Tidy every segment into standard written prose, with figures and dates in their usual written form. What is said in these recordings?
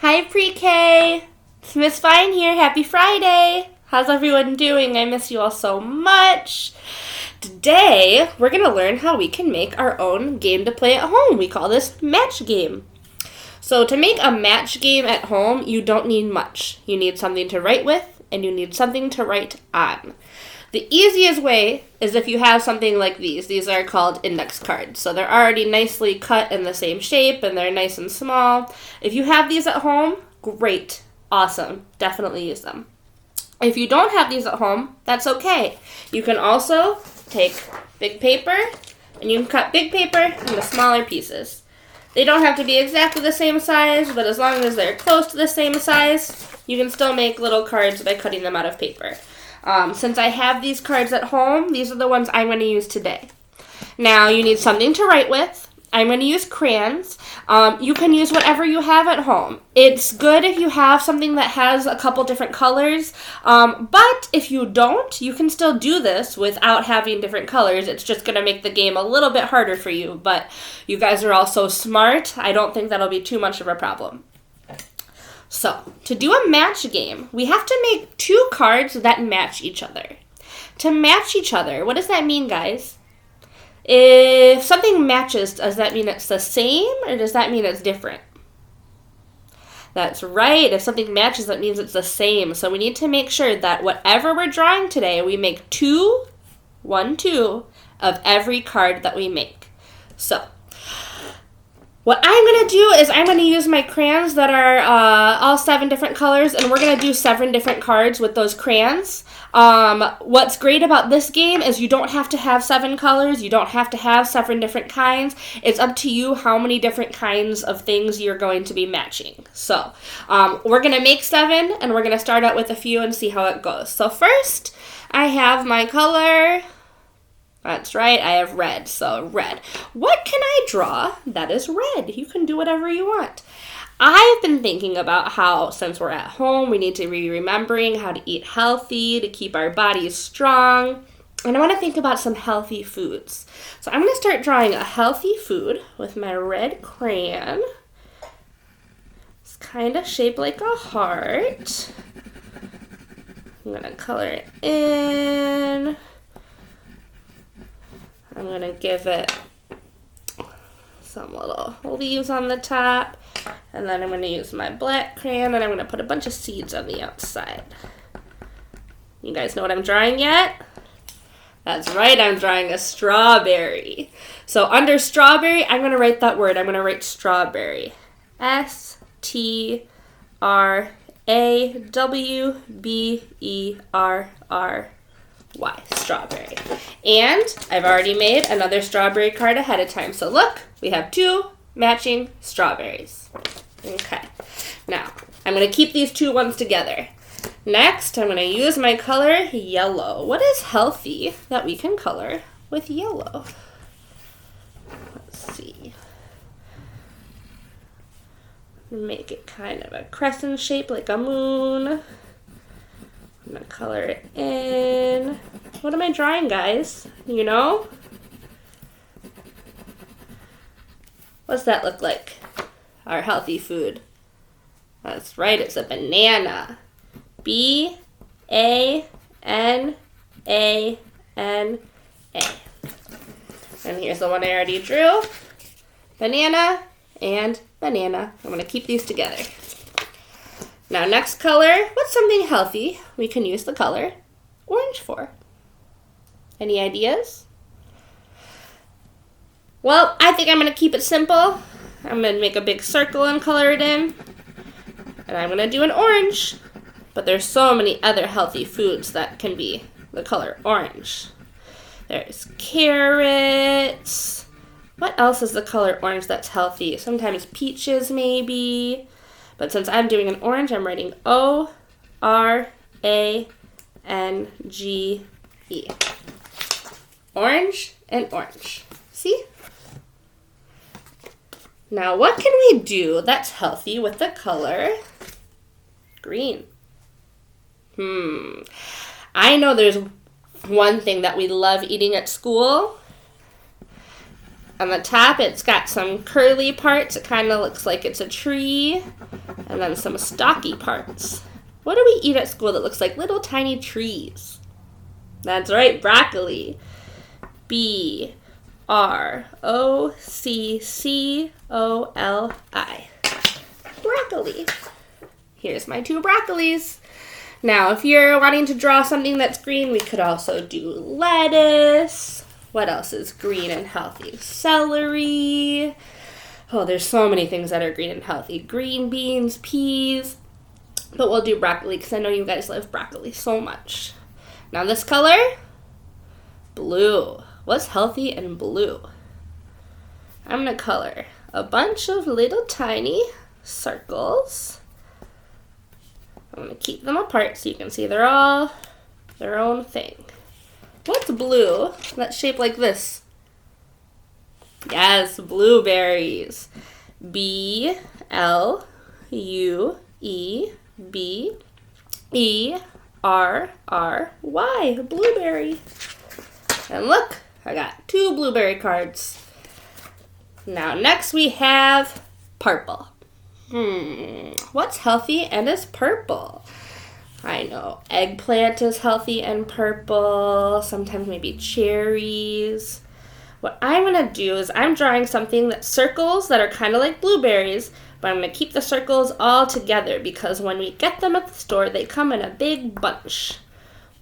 Hi, Pre-K. It's Miss Fine here. Happy Friday. How's everyone doing? I miss you all so much. Today, we're going to learn how we can make our own game to play at home. We call this match game. So to make a match game at home, you don't need much. You need something to write with, and you need something to write on. The easiest way is if you have something like these. These are called index cards. So they're already nicely cut in the same shape, and they're nice and small. If you have these at home, great. Awesome. Definitely use them. If you don't have these at home, that's okay. You can also take big paper, and you can cut big paper into smaller pieces. They don't have to be exactly the same size, but as long as they're close to the same size, you can still make little cards by cutting them out of paper. Since I have these cards at home, these are the ones I'm going to use today. Now, you need something to write with. I'm going to use crayons. You can use whatever you have at home. It's good if you have something that has a couple different colors, but if you don't, you can still do this without having different colors. It's just going to make the game a little bit harder for you, but you guys are all so smart, I don't think that'll be too much of a problem. So, to do a match game, we have to make two cards that match each other. To match each other, what does that mean, guys? If something matches, does that mean it's the same, or does that mean it's different? That's right. If something matches, that means it's the same. So we need to make sure that whatever we're drawing today, we make two of every card that we make. So, what I'm going to do is I'm going to use my crayons that are all 7 different colors, and we're going to do 7 different cards with those crayons. What's great about this game is you don't have to have 7 colors. You don't have to have 7 different kinds. It's up to you how many different kinds of things you're going to be matching. So we're going to make 7, and we're going to start out with a few and see how it goes. So first, I have my color. That's right, I have red, so red. What can I draw that is red? You can do whatever you want. I've been thinking about how, since we're at home, we need to be remembering how to eat healthy, to keep our bodies strong. And I want to think about some healthy foods. So I'm going to start drawing a healthy food with my red crayon. It's kind of shaped like a heart. I'm going to color it in. I'm going to give it some little leaves on the top. And then I'm going to use my black crayon and I'm going to put a bunch of seeds on the outside. You guys know what I'm drawing yet? That's right, I'm drawing a strawberry. So under strawberry, I'm going to write that word. I'm going to write strawberry. S-T-R-A-W-B-E-R-R-Y. Strawberry. And I've already made another strawberry card ahead of time. So look, we have 2 matching strawberries. Okay. Now, I'm going to keep these 2 ones together. Next, I'm going to use my color yellow. What is healthy that we can color with yellow? Let's see. Make it kind of a crescent shape like a moon. I'm going to color it in. What am I drawing, guys? You know? What's that look like? Our healthy food. That's right, it's a banana. B-A-N-A-N-A. And here's the one I already drew. Banana and banana. I'm going to keep these together. Now, next color. What's something healthy we can use the color orange for? Any ideas? Well, I think I'm going to keep it simple. I'm going to make a big circle and color it in. And I'm going to do an orange. But there's so many other healthy foods that can be the color orange. There's carrots. What else is the color orange that's healthy? Sometimes peaches, maybe. But since I'm doing an orange, I'm writing O-R-A-N-G-E. Orange and orange. See? Now, what can we do that's healthy with the color green? I know there's one thing that we love eating at school. On the top, it's got some curly parts. It kind of looks like it's a tree. And then some stocky parts. What do we eat at school that looks like little tiny trees? That's right, broccoli. B-R-O-C-C-O-L-I. Broccoli. Here's my 2 broccolis. Now, if you're wanting to draw something that's green, we could also do lettuce. What else is green and healthy? Celery. Oh, there's so many things that are green and healthy. Green beans, peas. But we'll do broccoli because I know you guys love broccoli so much. Now this color, blue. What's healthy in blue? I'm going to color a bunch of little tiny circles. I'm going to keep them apart so you can see they're all their own thing. What's blue that's shaped like this? Yes, blueberries. B-L-U-E-B-E-R-R-Y. Blueberry. And look, I got 2 blueberry cards. Now next we have purple. What's healthy and is purple? I know eggplant is healthy and purple. Sometimes maybe cherries. What I'm going to do is I'm drawing something that circles that are kind of like blueberries, but I'm going to keep the circles all together because when we get them at the store, they come in a big bunch.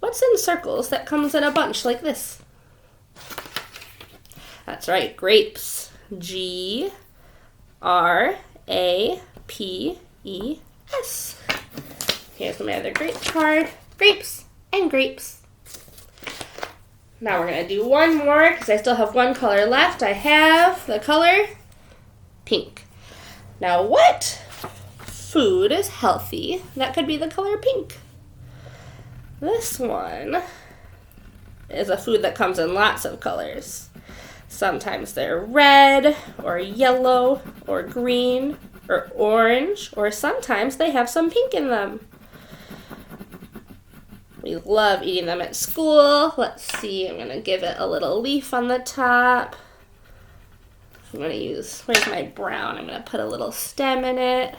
What's in circles that comes in a bunch like this? That's right, grapes. G-R-A-P-E-S. Here's my other grape card. Grapes and grapes. Now we're going to do one more because I still have one color left. I have the color pink. Now what food is healthy that could be the color pink? This one is a food that comes in lots of colors. Sometimes they're red or yellow or green or orange, or sometimes they have some pink in them. We love eating them at school. Let's see, I'm going to give it a little leaf on the top. I'm going to use, where's my brown? I'm going to put a little stem in it.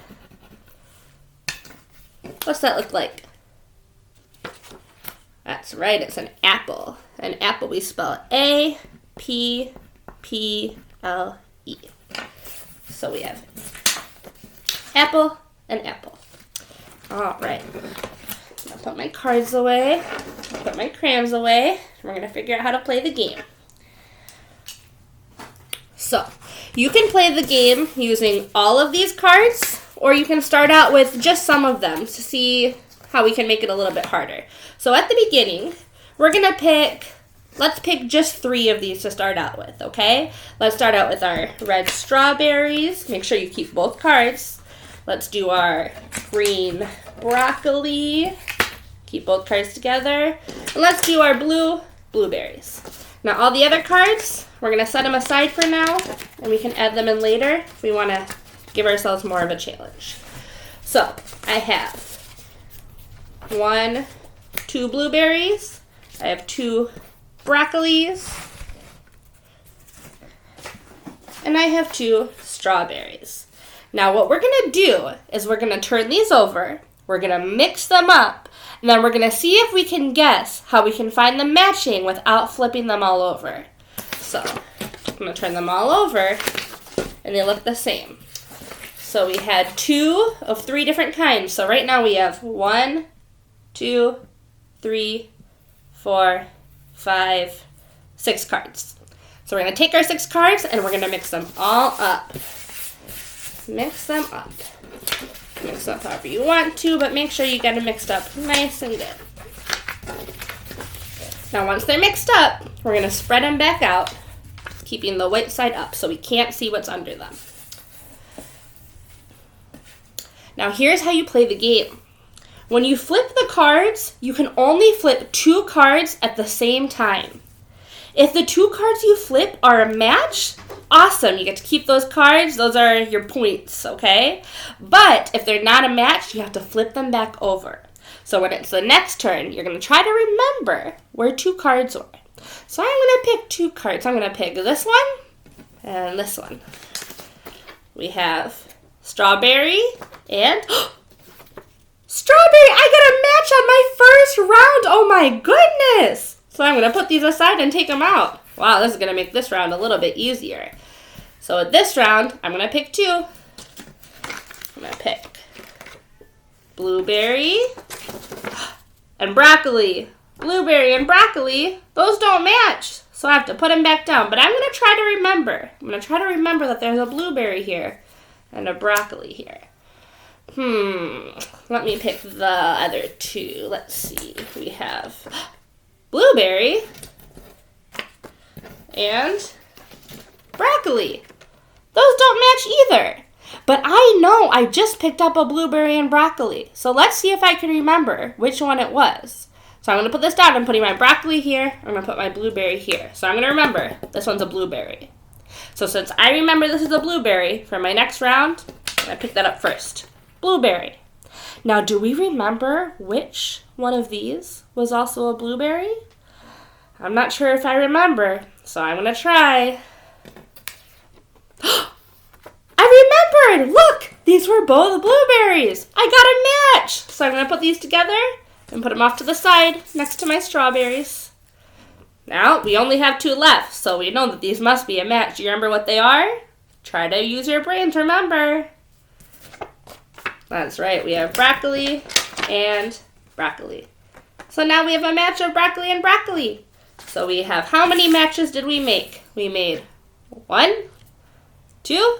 What's that look like? That's right, it's an apple. An apple we spell A-P-P-L-E. So we have apple and apple. All right. I'll put my cards away, put my crayons away, and we're going to figure out how to play the game. So, you can play the game using all of these cards, or you can start out with just some of them to see how we can make it a little bit harder. So at the beginning, we're going to let's pick just 3 of these to start out with, okay? Let's start out with our red strawberries. Make sure you keep both cards. Let's do our green broccoli. Keep both cards together. And let's do our blue blueberries. Now all the other cards, we're going to set them aside for now, and we can add them in later if we want to give ourselves more of a challenge. So I have 2 blueberries. I have 2 broccolis. And I have 2 strawberries. Now what we're going to do is we're going to turn these over. We're going to mix them up. And then we're going to see if we can guess how we can find them matching without flipping them all over. So I'm going to turn them all over, and they look the same. So we had 2 of 3 different kinds. So right now we have 1, 2, 3, 4, 5, 6 cards. So we're going to take our 6 cards, and we're going to mix them all up. Mix them up. Mix up however you want to, but make sure you get them mixed up nice and good. Now once they're mixed up, we're going to spread them back out, keeping the white side up so we can't see what's under them. Now here's how you play the game. When you flip the cards, you can only flip 2 cards at the same time. If the 2 cards you flip are a match, awesome, you get to keep those cards. Those are your points, okay? But if they're not a match, you have to flip them back over. So when it's the next turn, you're going to try to remember where 2 cards were. So I'm going to pick 2 cards. I'm going to pick this one And this one. We have strawberry and strawberry! I got a match on my first round! Oh my goodness! So I'm going to put these aside and take them out. Wow, this is going to make this round a little bit easier. So with this round, I'm going to pick two. I'm going to pick blueberry and broccoli. Blueberry and broccoli, those don't match. So I have to put them back down. But I'm going to try to remember. I'm going to try to remember that there's a blueberry here and a broccoli here. Let me pick the other two. Let's see. We have blueberry and broccoli. Those don't match either. But I know I just picked up a blueberry and broccoli. So let's see if I can remember which one it was. So I'm going to put this down. I'm putting my broccoli here. I'm going to put my blueberry here. So I'm going to remember this one's a blueberry. So since I remember this is a blueberry, for my next round, I'm going to pick that up first. Blueberry. Now, do we remember which one of these was also a blueberry? I'm not sure if I remember, so I'm going to try. I remembered! Look! These were both blueberries. I got a match! So I'm going to put these together and put them off to the side next to my strawberries. Now, we only have two left, so we know that these must be a match. Do you remember what they are? Try to use your brain to remember. That's right, we have broccoli and broccoli. So now we have a match of broccoli and broccoli. So we have, how many matches did we make? We made 1, 2,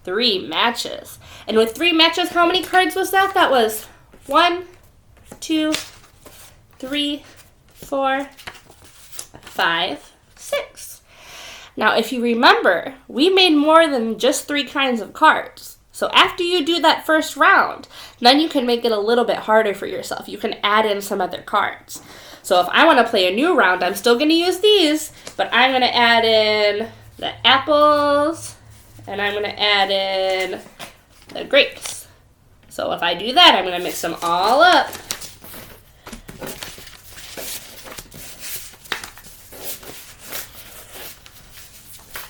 3 matches. And with 3 matches, how many cards was that? That was 1, 2, 3, 4, 5, 6. Now, if you remember, we made more than just 3 kinds of cards. So after you do that first round, then you can make it a little bit harder for yourself. You can add in some other cards. So if I want to play a new round, I'm still going to use these, but I'm going to add in the apples, and I'm going to add in the grapes. So if I do that, I'm going to mix them all up.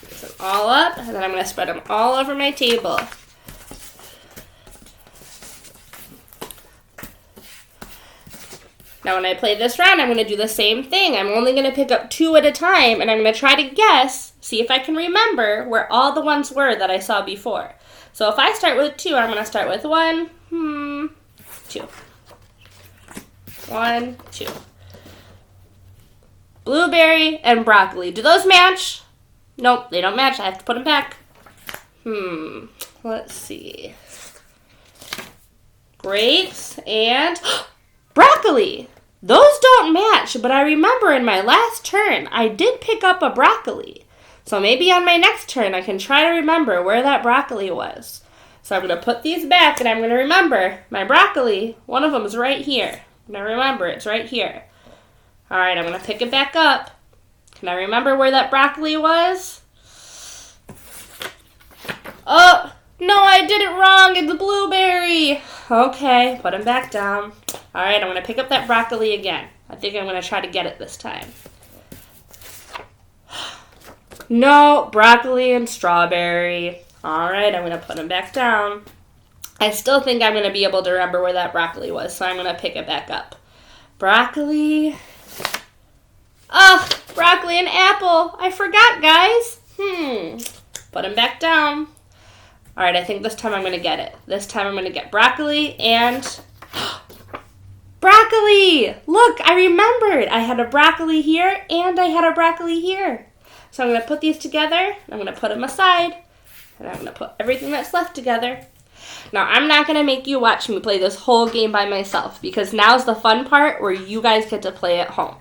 Mix them all up, and then I'm going to spread them all over my table. Now when I play this round, I'm going to do the same thing. I'm only going to pick up 2 at a time, and I'm going to try to guess, see if I can remember where all the ones were that I saw before. So if I start with 2, I'm going to start with 1, 2. 1, 2. Blueberry and broccoli. Do those match? Nope, they don't match. I have to put them back. Let's see. Grapes and broccoli. Those don't match, but I remember in my last turn, I did pick up a broccoli. So maybe on my next turn, I can try to remember where that broccoli was. So I'm going to put these back, and I'm going to remember my broccoli. One of them is right here. I'm going to remember it's right here. All right, I'm going to pick it back up. Can I remember where that broccoli was? Oh, no, I did it wrong. It's a blueberry. Okay, put them back down. All right, I'm going to pick up that broccoli again. I think I'm going to try to get it this time. No, broccoli and strawberry. All right, I'm going to put them back down. I still think I'm going to be able to remember where that broccoli was, so I'm going to pick it back up. Broccoli. Broccoli and apple. I forgot, guys. Put them back down. All right, I think this time I'm going to get it. This time I'm going to get broccoli and broccoli! Look, I remembered. I had a broccoli here and I had a broccoli here. So I'm going to put these together. I'm going to put them aside. And I'm going to put everything that's left together. Now, I'm not going to make you watch me play this whole game by myself because now's the fun part where you guys get to play at home.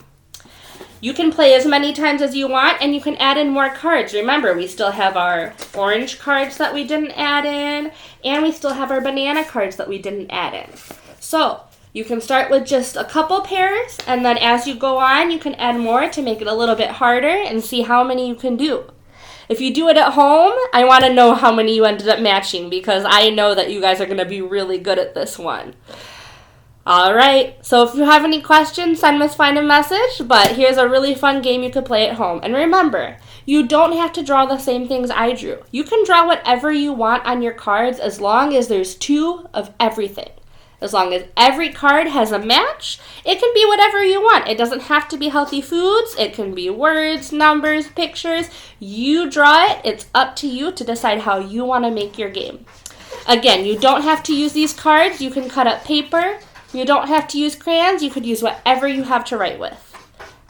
You can play as many times as you want, and you can add in more cards. Remember, we still have our orange cards that we didn't add in, and we still have our banana cards that we didn't add in. So, you can start with just a couple pairs, and then as you go on, you can add more to make it a little bit harder and see how many you can do. If you do it at home, I want to know how many you ended up matching because I know that you guys are going to be really good at this one. All right, so if you have any questions, send Miss Fine a message, but here's a really fun game you could play at home. And remember, You don't have to draw the same things I drew. You can draw whatever you want on your cards as long as there's 2 of everything. As long as every card has a match, it can be whatever you want. It doesn't have to be healthy foods. It can be words, numbers, pictures. You draw it. It's up to you to decide how you want to make your game. Again, you don't have to use these cards. You can cut up paper. You don't have to use crayons. You could use whatever you have to write with.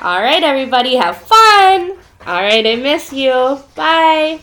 All right, everybody, have fun. All right, I miss you. Bye.